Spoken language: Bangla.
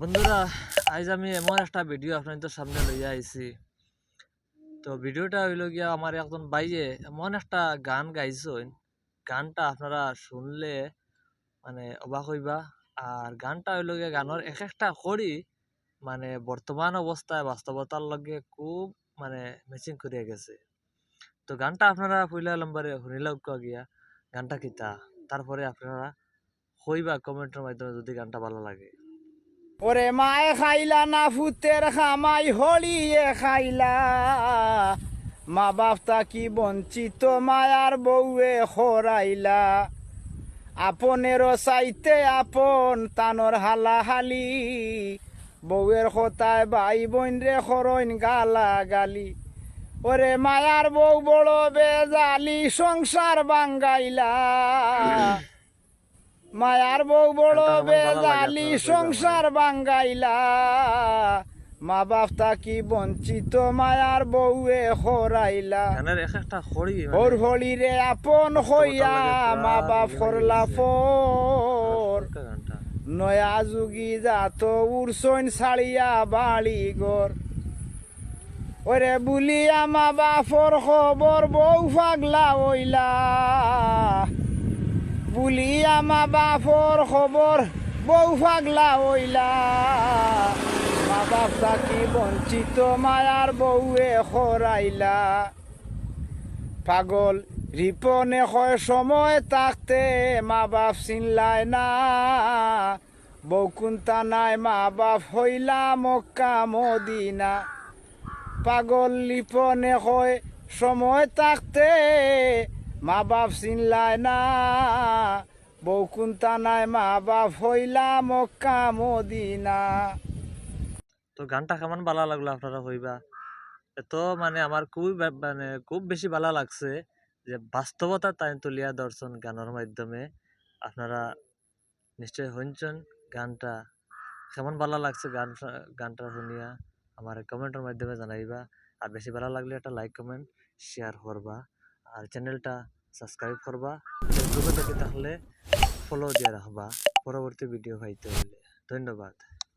বন্ধুরা, আজ আমি এমন একটা ভিডিও আপনাদের সামনে লইয়া আইছি। তো ভিডিওটা হইল গিয়া আমার একজন ভাইয়ে এমন একটা গান গাইছেন। গানটা আপনারা শুনলে মানে অবাক হইবা। আর গানটা হইল গিয়া গানের এক একটা কড়ি মানে বর্তমান অবস্থায় বাস্তবতার লগে খুব মানে ম্যাচিং করিয়া গেছে। তো গানটা আপনারা পইলা লম্বারে শুনিলাম গিয়া গানটা কিতা, তারপরে আপনারা কইবা কমেন্টের মাধ্যমে যদি গানটা ভালো লাগে। ওরে মায়ে খাইলা না ফুতের খামাই হলিয়ে খাইলা, মা বাপটা কি বঞ্চিত মায়ার বউয়ে খরাইলা। আপনেরও চাইতে আপন তানর হালাহালি, বউয়ের কথায় ভাই বোন রে খরইন গালা গালি। ওরে মায়ার বউ বড় বেজালি সংসার বাঙ্গাইলা, মায়ার বউ বড় গানটা কেমন ভালো লাগে বেজালি আপনারা কইবা আমারে। সংসার বাঙ্গাইলা, মা বাপ তাকি বঞ্চিত মায়ার বউয়ে খরাইলা। গানের এক একটা খড়ি ওর হলিরে আপন হইয়া মা বাপ করলা ফর, গানটা নয়া যুগি যাত উড়সইন ছাড়িয়া বাড়ি গর। ওরে বুলিয়া মা বাপর খবর বউ পাগলা হইলা, বুলিয়া মা বাপর খবর বউ পাগলা হইলা, মা বাপ থাকি বঞ্চিত মায়ার বউয়ে খরাইলা। পাগল রিপনে হয় সময় থাকতে মা বাপ চিনলাই না, বউ কুন্তা নাই মা বাপ হইলা মক্কা মদিনা। পাগল লিপনে হয় সময় থাকতে মা বাপ চিনলাই না, বউ কুন্তা নাই মা বাপ হইলা মক্কা মদিনা। তো গানটা কেমন ভালো লাগলো আপনারা কইবা। তো মানে আমার মানে খুব বেশি ভালো লাগছে যে বাস্তবতা তাই তুলিয়া দর্শন গানের মাধ্যমে আপনারা নিশ্চয়ই শুনছেন। গানটা কেমন ভালো লাগছে গানটা শুনিয়া আমার কমেন্টের মাধ্যমে জানাইবা। আর বেশি ভালো লাগলে একটা লাইক কমেন্ট শেয়ার করবা, আর চ্যানেলটা সাবস্ক্রাইব করবা। ফেসবুকে দেখে তাহলে ফলো দিয়ে রাখবা পরবর্তী ভিডিও পাইতে হলে। ধন্যবাদ।